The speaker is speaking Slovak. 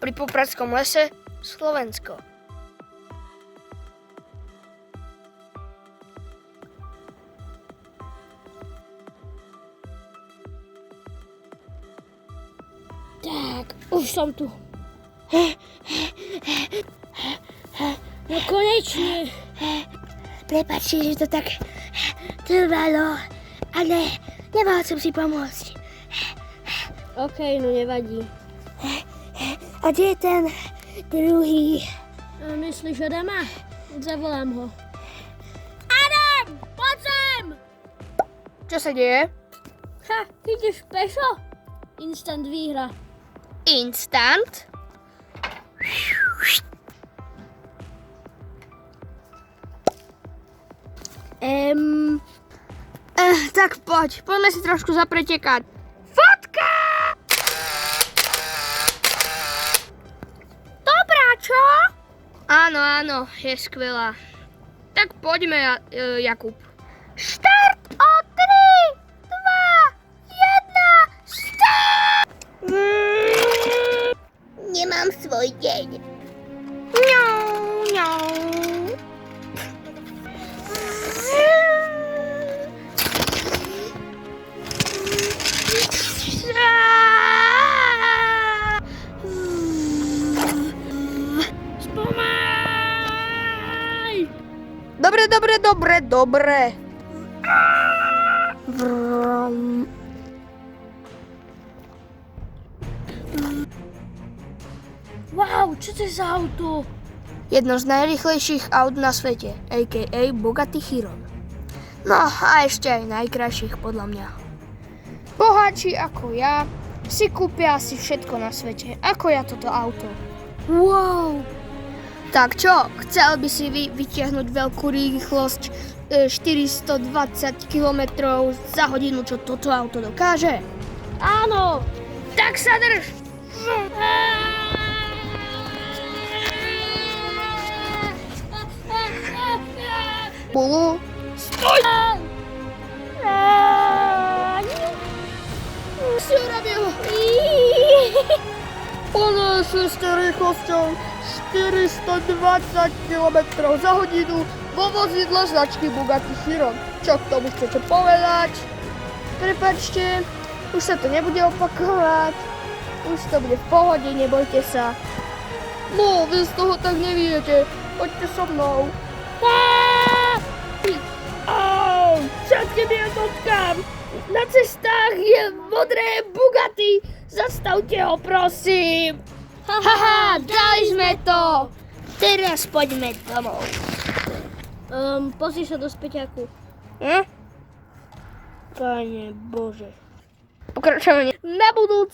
pri Popradskom lese, Slovensko. Tak, už som tu. No konečne. Prepáčte, že to tak trvalo, ale nemohol som si pomôcť. OK, no nevadí. A kde je ten druhý? Myslíš Adama? Zavolám ho. Adam, poď sem! Čo sa deje? Ha, ideš pešo? Instant výhra. Instant? Tak poďme si trošku zapretekať. Fotka! Dobrá, čo? Áno, je skvelá. Tak poďme, Jakub. Štart o 3, 2, 1, štart! Nemám svoj deň. Ňau. Spomaj! Dobre. Vrum. Wow, čo to je za auto? Jedno z najrýchlejších aut na svete, a.k.a. Bugatti Chiron. No a ešte aj najkrajších podľa mňa. Boháči ako ja si kúpia asi všetko na svete, ako ja toto auto. Wow! Tak čo, chcel by si vytiahnuť veľkú rýchlosť 420 km za hodinu, čo toto auto dokáže? Áno! Tak sa drž! Bolo? Stoj! Si urobil? Ponášli ste rýchlosťou 420 km za hodinu vo vozidle značky Bugatti Chiron. Čo k tomu chcete povedať? Prepáčte, už sa to nebude opakovať. Už to bude v pohode, nebojte sa. No, vy z toho tak neviete. Poďte so mnou. Všetky mi dotkám. Na cestách je modré Bugatti. Zastavte ho, prosím. Haha, dali sme to. Teraz poďme domov. Pozri sa do späťaku. Pane Bože. Pokračovanie na budúce.